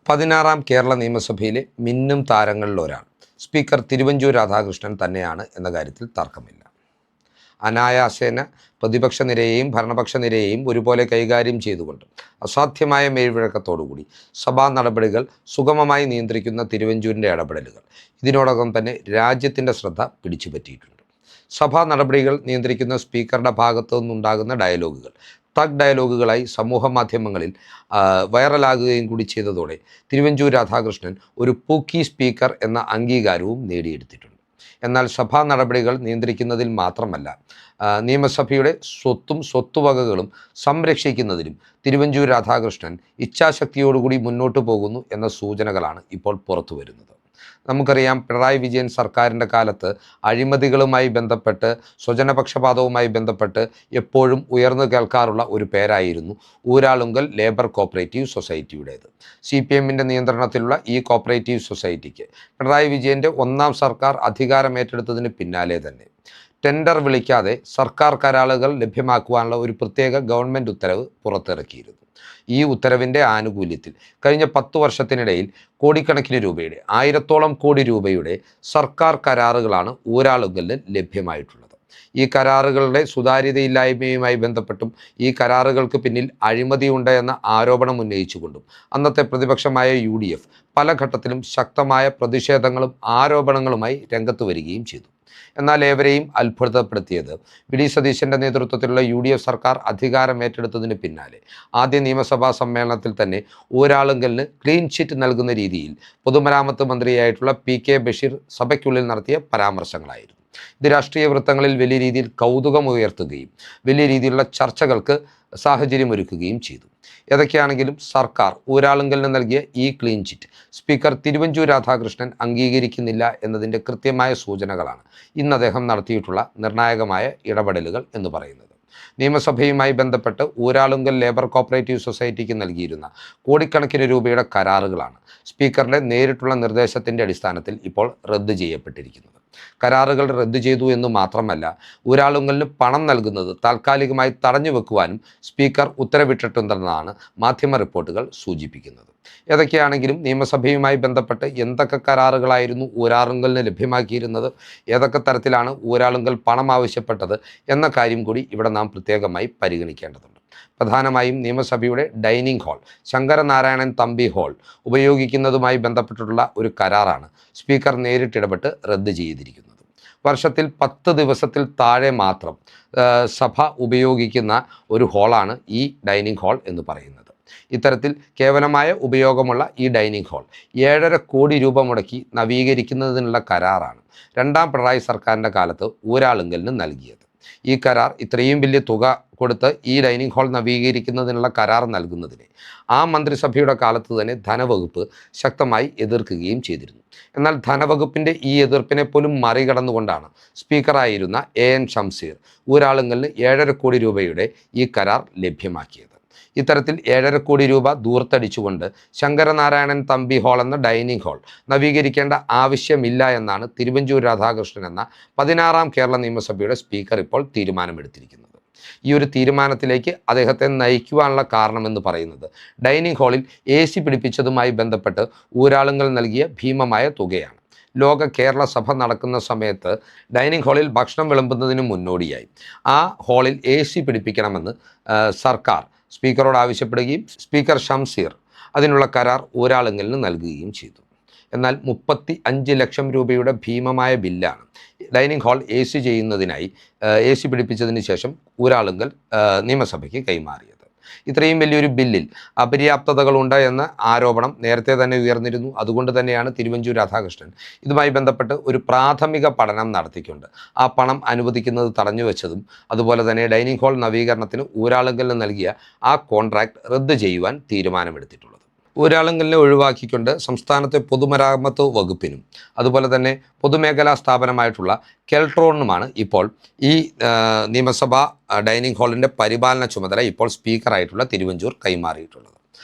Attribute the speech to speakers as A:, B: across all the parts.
A: 16ാം കേരള നിയമസഭയിലെ മിന്നും താരങ്ങളിൽ ഒരാൾ സ്പീക്കർ തിരുവഞ്ചൂർ രാധാകൃഷ്ണൻ തന്നെയാണ് എന്ന കാര്യത്തിൽ തർക്കമില്ല. അനായാസേന പ്രതിപക്ഷ നിരയെയും ഭരണപക്ഷ നിരയെയും ഒരുപോലെ കൈകാര്യം ചെയ്തുകൊണ്ട് അസാധ്യമായ മേൽവഴക്കത്തോടുകൂടി സഭാ നടപടികൾ സുഗമമായി നിയന്ത്രിക്കുന്ന തിരുവഞ്ചൂരിൻ്റെ ഇടപെടലുകൾ ഇതിനോടകം തന്നെ രാജ്യത്തിൻ്റെ ശ്രദ്ധ പിടിച്ചുപറ്റിയിട്ടുണ്ട്. സഭാ നടപടികൾ നിയന്ത്രിക്കുന്ന സ്പീക്കറുടെ ഭാഗത്തു നിന്നുണ്ടാകുന്ന ഡയലോഗുകൾ തഗ് ഡയലോഗുകളായി സമൂഹ മാധ്യമങ്ങളിൽ വൈറലാകുകയും കൂടി ചെയ്തതോടെ തിരുവഞ്ചൂർ രാധാകൃഷ്ണൻ ഒരു പൂക്കി സ്പീക്കർ എന്ന അംഗീകാരവും നേടിയെടുത്തിട്ടുണ്ട്. എന്നാൽ സഭാ നടപടികൾ നിയന്ത്രിക്കുന്നതിൽ മാത്രമല്ല, നിയമസഭയുടെ സ്വത്തുവകകളും സംരക്ഷിക്കുന്നതിലും തിരുവഞ്ചൂർ രാധാകൃഷ്ണൻ ഇച്ഛാശക്തിയോടുകൂടി മുന്നോട്ട് പോകുന്നു എന്ന സൂചനകളാണ് ഇപ്പോൾ പുറത്തു വരുന്നത്. നമുക്കറിയാം, പിണറായി വിജയൻ സർക്കാരിൻ്റെ കാലത്ത് അഴിമതികളുമായി ബന്ധപ്പെട്ട് സ്വജനപക്ഷപാതവുമായി ബന്ധപ്പെട്ട് എപ്പോഴും ഉയർന്നു കേൾക്കാറുള്ള ഒരു പേരായിരുന്നു ഊരാളുങ്കൽ ലേബർ കോപ്പറേറ്റീവ് സൊസൈറ്റിയുടേത്. CPMൻ്റെ നിയന്ത്രണത്തിലുള്ള ഈ കോപ്പറേറ്റീവ് സൊസൈറ്റിക്ക് പിണറായി വിജയൻ്റെ ഒന്നാം സർക്കാർ അധികാരമേറ്റെടുത്തതിന് പിന്നാലെ തന്നെ ടെൻഡർ വിളിക്കാതെ സർക്കാർ കരാറുകൾ ലഭ്യമാക്കുവാനുള്ള ഒരു പ്രത്യേക ഗവൺമെൻറ് ഉത്തരവ് പുറത്തിറക്കിയിരുന്നു. ഈ ഉത്തരവിൻ്റെ ആനുകൂല്യത്തിൽ കഴിഞ്ഞ 10 വർഷത്തിനിടയിൽ കോടിക്കണക്കിന് രൂപയുടെ 1000ഓളം കോടി രൂപയുടെ സർക്കാർ കരാറുകളാണ് ഊരാളുങ്കലിന് ലഭ്യമായിട്ടുള്ളത്. ഈ കരാറുകളുടെ സുതാര്യതയില്ലായ്മയുമായി ബന്ധപ്പെട്ടും ഈ കരാറുകൾക്ക് പിന്നിൽ അഴിമതിയുണ്ട് എന്ന ആരോപണം ഉന്നയിച്ചുകൊണ്ടും അന്നത്തെ പ്രതിപക്ഷമായ UDF പല ഘട്ടത്തിലും ശക്തമായ പ്രതിഷേധങ്ങളും ആരോപണങ്ങളുമായി രംഗത്ത് വരികയും ചെയ്തു. എന്നാൽ ഏവരെയും അത്ഭുതപ്പെടുത്തിയത് വി ഡി സതീശൻ്റെ നേതൃത്വത്തിലുള്ള UDF സർക്കാർ അധികാരം ഏറ്റെടുത്തതിന് പിന്നാലെ ആദ്യ നിയമസഭാ സമ്മേളനത്തിൽ തന്നെ ഊരാളുങ്കലിന് ക്ലീൻ ചിറ്റ് നൽകുന്ന രീതിയിൽ പൊതുമരാമത്ത് മന്ത്രിയായിട്ടുള്ള PK ബഷീർ സഭയ്ക്കുള്ളിൽ നടത്തിയ പരാമർശങ്ങളായിരുന്നു. ഇത് രാഷ്ട്രീയ വൃത്തങ്ങളിൽ വലിയ രീതിയിൽ കൗതുകമുയർത്തുകയും വലിയ രീതിയിലുള്ള ചർച്ചകൾക്ക് സാഹചര്യമൊരുക്കുകയും ചെയ്തു. ഏതൊക്കെയാണെങ്കിലും സർക്കാർ ഊരാളുങ്കലിന് നൽകിയ ഈ clean chit speaker Thiruvanchoor Radhakrishnan അംഗീകരിക്കുന്നില്ല എന്നതിൻ്റെ കൃത്യമായ സൂചനകളാണ് ഇന്ന് അദ്ദേഹം നടത്തിയിട്ടുള്ള നിർണായകമായ ഇടപെടലുകൾ എന്ന് പറയുന്നത്. നിയമസഭയുമായി ബന്ധപ്പെട്ട് ഊരാളുങ്കൽ ലേബർ കോപ്പറേറ്റീവ് സൊസൈറ്റിക്ക് നൽകിയിരുന്ന കോടിക്കണക്കിന് രൂപയുടെ കരാറുകളാണ് സ്പീക്കറുടെ നേരിട്ടുള്ള നിർദ്ദേശത്തിൻ്റെ അടിസ്ഥാനത്തിൽ ഇപ്പോൾ റദ്ദ് ചെയ്യപ്പെട്ടിരിക്കുന്നത്. കരാറുകൾ റദ്ദു ചെയ്തു എന്ന് മാത്രമല്ല, ഊരാളുങ്കലിന് പണം നൽകുന്നത് താൽക്കാലികമായി തടഞ്ഞു വെക്കുവാനും സ്പീക്കർ ഉത്തരവിട്ടിട്ടുണ്ടെന്നാണ് മാധ്യമ റിപ്പോർട്ടുകൾ സൂചിപ്പിക്കുന്നത്. ഏതൊക്കെയാണെങ്കിലും നിയമസഭയുമായി ബന്ധപ്പെട്ട് എന്തൊക്കെ കരാറുകളായിരുന്നു ഊരാളുങ്കലിന് ലഭ്യമാക്കിയിരുന്നത്, ഏതൊക്കെ തരത്തിലാണ് ഊരാളുങ്കൽ പണം ആവശ്യപ്പെട്ടത് എന്ന കാര്യം കൂടി ഇവിടെ നാം പ്രത്യേകമായി പരിഗണിക്കേണ്ടതുണ്ട്. പ്രധാനമായും നിയമസഭയുടെ dining hall, Sankaranarayanan Thampi hall ഉപയോഗിക്കുന്നതുമായി ബന്ധപ്പെട്ടിട്ടുള്ള ഒരു കരാറാണ് സ്പീക്കർ നേരിട്ടിടപെട്ട് റദ്ദ് ചെയ്തിരിക്കുന്നത്. വർഷത്തിൽ 10 ദിവസത്തിൽ താഴെ മാത്രം സഭ ഉപയോഗിക്കുന്ന ഒരു ഹാളാണ് ഈ ഡൈനിങ് ഹാൾ എന്ന് പറയുന്നത്. ഇത്തരത്തിൽ കേവലമായ ഉപയോഗമുള്ള ഈ ഡൈനിങ് ഹാൾ 7.5 കോടി രൂപ മുടക്കി നവീകരിക്കുന്നതിനുള്ള കരാറാണ് 2ാം പിണറായി സർക്കാരിൻ്റെ കാലത്ത് ഊരാളുങ്കലിന് നൽകിയത്. ഈ കരാർ ഇത്രയും വലിയ തുക കൊടുത്ത് ഈ ഡൈനിങ് ഹാൾ നവീകരിക്കുന്നതിനുള്ള കരാർ നൽകുന്നതിനെ ആ മന്ത്രിസഭയുടെ കാലത്ത് തന്നെ ധനവകുപ്പ് ശക്തമായി എതിർക്കുകയും ചെയ്തിരുന്നു. എന്നാൽ ധനവകുപ്പിൻ്റെ ഈ എതിർപ്പിനെ പോലും മറികടന്നുകൊണ്ടാണ് സ്പീക്കറായിരുന്ന AN ഷംസീർ ഊരാളുങ്കലിന് 7.5 കോടി രൂപയുടെ ഈ കരാർ ലഭ്യമാക്കിയത്. ഇത്തരത്തിൽ 7.5 കോടി രൂപ ദൂർത്തടിച്ചുകൊണ്ട് ശങ്കരനാരായണൻ തമ്പി ഹാൾ എന്ന ഡൈനിങ് ഹാൾ നവീകരിക്കേണ്ട ആവശ്യമില്ല എന്നാണ് തിരുവഞ്ചൂർ രാധാകൃഷ്ണൻ എന്ന 16ാം കേരള നിയമസഭയുടെ സ്പീക്കർ ഇപ്പോൾ തീരുമാനമെടുത്തിരിക്കുന്നത്. ഈ ഒരു തീരുമാനത്തിലേക്ക് അദ്ദേഹത്തെ നയിക്കുവാനുള്ള കാരണമെന്ന് പറയുന്നത് ഡൈനിങ് ഹാളിൽ AC പിടിപ്പിച്ചതുമായി ബന്ധപ്പെട്ട് ഊരാളുങ്കൽ നൽകിയ ഭീമമായ തുകയാണ്. ലോക കേരള സഭ നടക്കുന്ന സമയത്ത് ഡൈനിങ് ഹാളിൽ ഭക്ഷണം വിളമ്പുന്നതിന് മുന്നോടിയായി ആ ഹാളിൽ AC പിടിപ്പിക്കണമെന്ന് സർക്കാർ സ്പീക്കറോട് ആവശ്യപ്പെടുകയും സ്പീക്കർ ഷംസീർ അതിനുള്ള കരാർ ഊരാളുങ്കലിന് നൽകുകയും ചെയ്തു. എന്നാൽ 35 ലക്ഷം രൂപയുടെ ഭീമമായ ബില്ലാണ് ഡൈനിങ് ഹാൾ AC ചെയ്യുന്നതിനായി AC പിടിപ്പിച്ചതിന് ശേഷം ഊരാളുങ്കൽ നിയമസഭയ്ക്ക് കൈമാറിയത്. ഇത്രയും വലിയൊരു ബില്ലിൽ അപര്യാപ്തതകളുണ്ട് എന്ന ആരോപണം നേരത്തെ തന്നെ ഉയർന്നിരുന്നു. അതുകൊണ്ട് തന്നെയാണ് തിരുവഞ്ചൂർ രാധാകൃഷ്ണൻ ഇതുമായി ബന്ധപ്പെട്ട് ഒരു പ്രാഥമിക പഠനം നടത്തിക്കൊണ്ട് ആ പണം അനുവദിക്കുന്നത് തടഞ്ഞുവെച്ചതും അതുപോലെ തന്നെ ഡൈനിങ് ഹാൾ നവീകരണത്തിന് ഊരാളുങ്കലിന് നൽകിയ ആ കോൺട്രാക്ട് റദ്ദ് ചെയ്യുവാൻ തീരുമാനമെടുത്തിട്ടുള്ളത്. ഊരാളുങ്കലിനെ ഒഴിവാക്കിക്കൊണ്ട് സംസ്ഥാനത്തെ പൊതുമരാമത്ത് വകുപ്പിനും അതുപോലെ തന്നെ പൊതുമേഖലാ സ്ഥാപനമായിട്ടുള്ള കെൽട്രോണിനുമാണ് ഇപ്പോൾ ഈ നിയമസഭാ ഡൈനിങ് ഹാളിൻ്റെ പരിപാലന ചുമതല ഇപ്പോൾ സ്പീക്കറായിട്ടുള്ള തിരുവഞ്ചൂർ കൈമാറിയിട്ടുള്ളത്.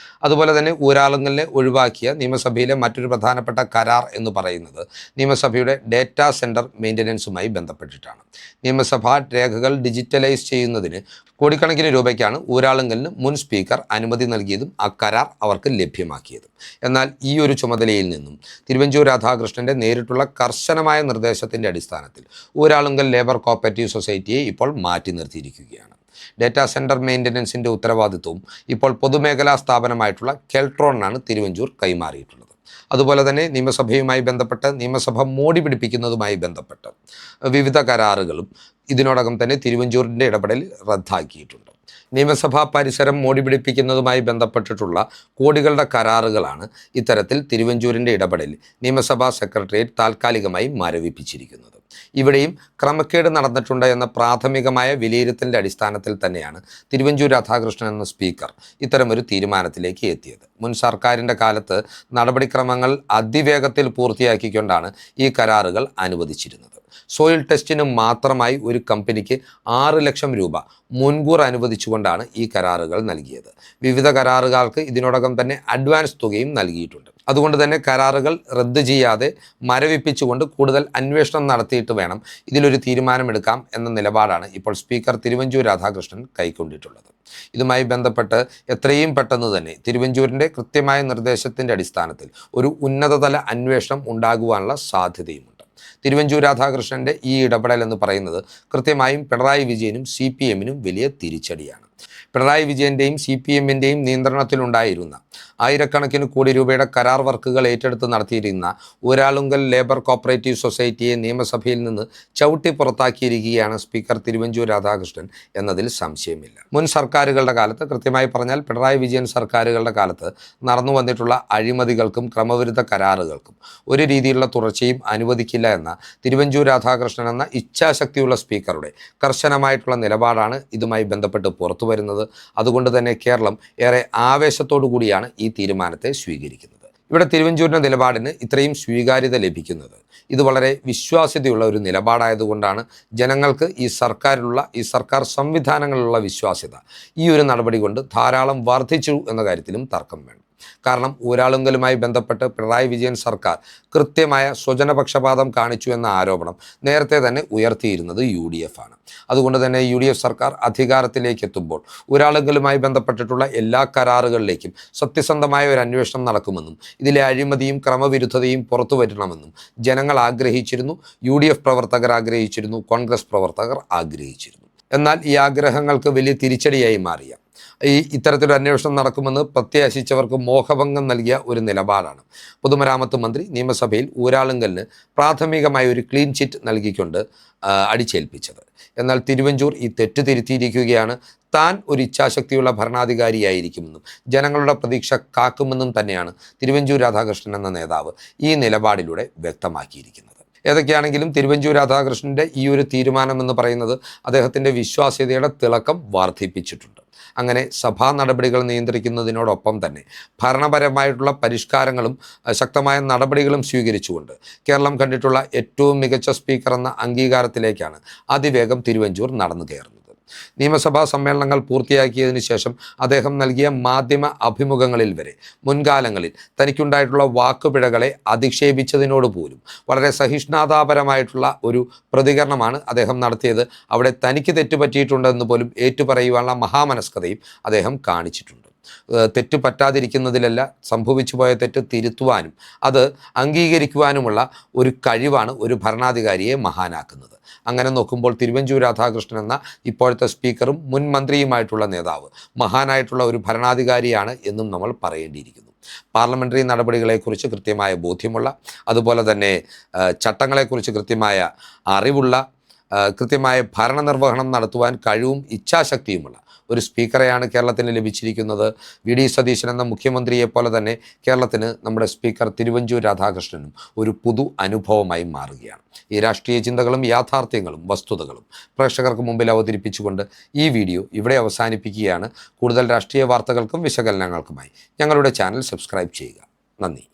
A: അതുപോലെ തന്നെ ഊരാളുങ്കലിനെ ഒഴിവാക്കിയ നിയമസഭയിലെ മറ്റൊരു പ്രധാനപ്പെട്ട കരാർ എന്ന് പറയുന്നത് നിയമസഭയുടെ ഡേറ്റാ സെൻറ്റർ മെയിൻ്റനൻസുമായി ബന്ധപ്പെട്ടിട്ടാണ്. നിയമസഭാ രേഖകൾ ഡിജിറ്റലൈസ് ചെയ്യുന്നതിന് കോടിക്കണക്കിന് രൂപയ്ക്കാണ് ഊരാളുങ്കലിന് മുൻ സ്പീക്കർ അനുമതി നൽകിയതും ആ കരാർ അവർക്ക് ലഭ്യമാക്കിയതും. എന്നാൽ ഈ ഒരു ചുമതലയിൽ നിന്നും തിരുവഞ്ചൂർ രാധാകൃഷ്ണൻ്റെ നേരിട്ടുള്ള കർശനമായ നിർദ്ദേശത്തിൻ്റെ അടിസ്ഥാനത്തിൽ ഊരാളുങ്കൽ ലേബർ കോഓപ്പറേറ്റീവ് സൊസൈറ്റിയെ ഇപ്പോൾ മാറ്റി നിർത്തിയിരിക്കുകയാണ്. ഡേറ്റാ സെൻറ്റർ മെയിൻ്റനൻസിൻ്റെ ഉത്തരവാദിത്വവും ഇപ്പോൾ പൊതുമേഖലാ സ്ഥാപനമായിട്ടുള്ള കെൽട്രോണിനാണ് തിരുവഞ്ചൂർ കൈമാറിയിട്ടുള്ളത്. അതുപോലെ തന്നെ നിയമസഭയുമായി ബന്ധപ്പെട്ട് നിയമസഭ മോടി പിടിപ്പിക്കുന്നതുമായി ബന്ധപ്പെട്ട് വിവിധ കരാറുകളും ഇതിനോടകം തന്നെ തിരുവഞ്ചൂരിൻ്റെ ഇടപെടൽ റദ്ദാക്കിയിട്ടുണ്ട്. നിയമസഭാ പരിസരം മോടി പിടിപ്പിക്കുന്നതുമായി ബന്ധപ്പെട്ടിട്ടുള്ള കോടികളുടെ കരാറുകളാണ് ഇത്തരത്തിൽ തിരുവഞ്ചൂരിൻ്റെ ഇടപെടലിൽ നിയമസഭാ സെക്രട്ടേറിയറ്റ് താൽക്കാലികമായി മരവിപ്പിച്ചിരിക്കുന്നത്. ഇവിടെയും ക്രമക്കേട് നടന്നിട്ടുണ്ട് എന്ന പ്രാഥമികമായ വിലയിരുത്തലിൻ്റെ അടിസ്ഥാനത്തിൽ തന്നെയാണ് തിരുവഞ്ചൂർ രാധാകൃഷ്ണൻ എന്ന സ്പീക്കർ ഇത്തരമൊരു തീരുമാനത്തിലേക്ക് എത്തിയത്. മുൻ സർക്കാരിൻ്റെ കാലത്ത് നടപടിക്രമങ്ങൾ അതിവേഗത്തിൽ പൂർത്തിയാക്കിക്കൊണ്ടാണ് ഈ കരാറുകൾ അനുവദിച്ചിരുന്നത്. സോയിൽ ടെസ്റ്റിന് മാത്രമായി ഒരു കമ്പനിക്ക് 6 ലക്ഷം രൂപ മുൻകൂർ അനുവദിച്ചുകൊണ്ടാണ് ഈ കരാറുകൾ നൽകിയത്. വിവിധ കരാറുകാർക്ക് ഇതിനോടകം തന്നെ അഡ്വാൻസ് തുകയും നൽകിയിട്ടുണ്ട്. അതുകൊണ്ട് തന്നെ കരാറുകൾ റദ്ദ് ചെയ്യാതെ മരവിപ്പിച്ചുകൊണ്ട് കൂടുതൽ അന്വേഷണം നടത്തിയിട്ട് വേണം ഇതിലൊരു തീരുമാനമെടുക്കാം എന്ന നിലപാടാണ് ഇപ്പോൾ സ്പീക്കർ തിരുവഞ്ചൂർ രാധാകൃഷ്ണൻ കൈക്കൊണ്ടിട്ടുള്ളത്. ഇതുമായി ബന്ധപ്പെട്ട് എത്രയും പെട്ടെന്ന് തന്നെ തിരുവഞ്ചൂരിൻ്റെ കൃത്യമായ നിർദ്ദേശത്തിൻ്റെ അടിസ്ഥാനത്തിൽ ഒരു ഉന്നതതല അന്വേഷണം ഉണ്ടാകുവാനുള്ള സാധ്യതയുമുണ്ട്. തിരുവഞ്ചൂർ രാധാകൃഷ്ണൻ്റെ ഈ ഇടപെടൽ എന്ന് പറയുന്നത് കൃത്യമായും പിണറായി വിജയനും CPM-നും വലിയ തിരിച്ചടിയാണ്. പിണറായി വിജയൻ്റെയും CPM-ൻ്റെയും നിയന്ത്രണത്തിലുണ്ടായിരുന്ന ആയിരക്കണക്കിന് കോടി രൂപയുടെ കരാർ വർക്കുകൾ ഏറ്റെടുത്ത് നടത്തിയിരുന്ന ഊരാളുങ്കൽ ലേബർ കോഓപ്പറേറ്റീവ് സൊസൈറ്റിയെ നിയമസഭയിൽ നിന്ന് ചവിട്ടി പുറത്താക്കിയിരിക്കുകയാണ് സ്പീക്കർ തിരുവഞ്ചൂർ രാധാകൃഷ്ണൻ എന്നതിൽ സംശയമില്ല. മുൻ സർക്കാരുകളുടെ കാലത്ത്, കൃത്യമായി പറഞ്ഞാൽ പിണറായി വിജയൻ സർക്കാരുകളുടെ കാലത്ത് നടന്നു വന്നിട്ടുള്ള അഴിമതികൾക്കും ക്രമവിരുദ്ധ കരാറുകൾക്കും ഒരു രീതിയിലുള്ള തുടർച്ചയും അനുവദിക്കില്ല എന്ന തിരുവഞ്ചൂർ രാധാകൃഷ്ണൻ എന്ന ഇച്ഛാശക്തിയുള്ള സ്പീക്കറുടെ കർശനമായിട്ടുള്ള നിലപാടാണ് ഇതുമായി ബന്ധപ്പെട്ട് പുറത്തു വരുന്നത്. അതുകൊണ്ട് തന്നെ കേരളം ഏറെ ആവേശത്തോടു കൂടിയാണ് ഈ തീരുമാനത്തെ സ്വീകരിക്കുന്നത്. ഇവിടെ തിരുവഞ്ചൂരിൻ്റെ നിലപാടിന് ഇത്രയും സ്വീകാര്യത ലഭിക്കുന്നത് ഇത് വളരെ വിശ്വാസ്യതയുള്ള ഒരു നിലപാടായതുകൊണ്ടാണ്. ജനങ്ങൾക്ക് ഈ സർക്കാർ സംവിധാനങ്ങളിലുള്ള വിശ്വാസ്യത ഈ ഒരു നടപടി കൊണ്ട് ധാരാളം വർദ്ധിച്ചു എന്ന കാര്യത്തിലും തർക്കം വേണം. കാരണം ഊരാളുങ്കലുമായി ബന്ധപ്പെട്ട് പിണറായി വിജയൻ സർക്കാർ കൃത്യമായ സ്വജനപക്ഷപാതം കാണിച്ചു എന്ന ആരോപണം നേരത്തെ തന്നെ ഉയർത്തിയിരുന്നത് UDF ആണ്. അതുകൊണ്ട് തന്നെ UDF സർക്കാർ അധികാരത്തിലേക്ക് എത്തുമ്പോൾ ഊരാളുങ്കലുമായി ബന്ധപ്പെട്ടിട്ടുള്ള എല്ലാ കരാറുകളിലേക്കും സത്യസന്ധമായ ഒരു അന്വേഷണം നടക്കുമെന്നും ഇതിലെ അഴിമതിയും ക്രമവിരുദ്ധതയും പുറത്തു വരണമെന്നും ജനങ്ങൾ ആഗ്രഹിച്ചിരുന്നു. UDF പ്രവർത്തകർ ആഗ്രഹിച്ചിരുന്നു. കോൺഗ്രസ് പ്രവർത്തകർ ആഗ്രഹിച്ചിരുന്നു. എന്നാൽ ഈ ആഗ്രഹങ്ങൾക്ക് വലിയ തിരിച്ചടിയായി മാറിയ ഇത്തരത്തിലൊരു അന്വേഷണം നടക്കുമെന്ന് പ്രത്യാശിച്ചവർക്ക് മോഹഭംഗം നൽകിയ ഒരു നിലപാടാണ് പൊതുമരാമത്ത് മന്ത്രി നിയമസഭയിൽ ഊരാളുങ്കലിന് പ്രാഥമികമായ ഒരു ക്ലീൻ ചിറ്റ് നൽകിക്കൊണ്ട് അടിച്ചേൽപ്പിച്ചത്. എന്നാൽ തിരുവഞ്ചൂർ ഈ തെറ്റ് തിരുത്തിയിരിക്കുകയാണ്. താൻ ഒരു ഇച്ഛാശക്തിയുള്ള ഭരണാധികാരിയായിരിക്കുമെന്നും ജനങ്ങളുടെ പ്രതീക്ഷ കാക്കുമെന്നും തന്നെയാണ് തിരുവഞ്ചൂർ രാധാകൃഷ്ണൻ എന്ന നേതാവ് ഈ നിലപാടിലൂടെ വ്യക്തമാക്കിയിരിക്കുന്നത്. ഏതൊക്കെയാണെങ്കിലും തിരുവഞ്ചൂർ രാധാകൃഷ്ണൻ്റെ ഈ ഒരു തീരുമാനം എന്ന് പറയുന്നത് അദ്ദേഹത്തിൻ്റെ വിശ്വാസ്യതയുടെ തിളക്കം വർദ്ധിപ്പിച്ചിട്ടുണ്ട്. അങ്ങനെ സഭാ നടപടികൾ നിയന്ത്രിക്കുന്നതിനോടൊപ്പം തന്നെ ഭരണപരമായിട്ടുള്ള പരിഷ്കാരങ്ങളും ശക്തമായ നടപടികളും സ്വീകരിച്ചുകൊണ്ട് കേരളം കണ്ടിട്ടുള്ള ഏറ്റവും മികച്ച സ്പീക്കർ എന്ന അംഗീകാരത്തിലേക്കാണ് അതിവേഗം തിരുവഞ്ചൂർ നടന്നു കയറുന്നത്. നിയമസഭാ സമ്മേളനങ്ങൾ പൂർത്തിയാക്കിയതിനു ശേഷം അദ്ദേഹം നൽകിയ മാധ്യമ അഭിമുഖങ്ങളിൽ വരെ മുൻകാലങ്ങളിൽ തനിക്കുണ്ടായിട്ടുള്ള വാക്കുപിഴകളെ അധിക്ഷേപിച്ചതിനോട് പോലും വളരെ സഹിഷ്ണുതാപരമായിട്ടുള്ള ഒരു പ്രതികരണമാണ് അദ്ദേഹം നടത്തിയത്. അവിടെ തനിക്ക് തെറ്റുപറ്റിയിട്ടുണ്ടെന്ന് പോലും ഏറ്റുപറയുവാനുള്ള മഹാമനസ്കതയും അദ്ദേഹം കാണിച്ചിട്ടുണ്ട്. തെറ്റ് പറ്റാതിരിക്കുന്നതിലല്ല, സംഭവിച്ചു പോയ തെറ്റ് തിരുത്തുവാനും അത് അംഗീകരിക്കുവാനുമുള്ള ഒരു കഴിവാണ് ഒരു ഭരണാധികാരിയെ മഹാനാക്കുന്നത്. അങ്ങനെ നോക്കുമ്പോൾ തിരുവഞ്ചൂർ രാധാകൃഷ്ണൻ എന്ന ഇപ്പോഴത്തെ സ്പീക്കറും മുൻ മന്ത്രിയുമായിട്ടുള്ള നേതാവ് മഹാനായിട്ടുള്ള ഒരു ഭരണാധികാരിയാണ് എന്നും നമ്മൾ പറയേണ്ടിയിരിക്കുന്നു. പാർലമെൻ്ററി നടപടികളെക്കുറിച്ച് കൃത്യമായ ബോധ്യമുള്ള, അതുപോലെ തന്നെ ചട്ടങ്ങളെക്കുറിച്ച് കൃത്യമായ അറിവുള്ള, കൃത്യമായ ഭരണനിർവഹണം നടത്തുവാൻ കഴിവും ഇച്ഛാശക്തിയുമുള്ള ഒരു സ്പീക്കറെയാണ് കേരളത്തിന് ലഭിച്ചിരിക്കുന്നത്. VD സതീശൻ എന്ന മുഖ്യമന്ത്രിയെപ്പോലെ തന്നെ കേരളത്തിന് നമ്മുടെ സ്പീക്കർ തിരുവഞ്ചൂർ രാധാകൃഷ്ണനും ഒരു പുതു അനുഭവമായി മാറുകയാണ്. ഈ രാഷ്ട്രീയ ചിന്തകളും യാഥാർത്ഥ്യങ്ങളും വസ്തുതകളും പ്രേക്ഷകർക്ക് മുമ്പിൽ അവതരിപ്പിച്ചുകൊണ്ട് ഈ വീഡിയോ ഇവിടെ അവസാനിപ്പിക്കുകയാണ്. കൂടുതൽ രാഷ്ട്രീയ വാർത്തകൾക്കും വിശകലനങ്ങൾക്കുമായി ഞങ്ങളുടെ ചാനൽ സബ്സ്ക്രൈബ് ചെയ്യുക. നന്ദി.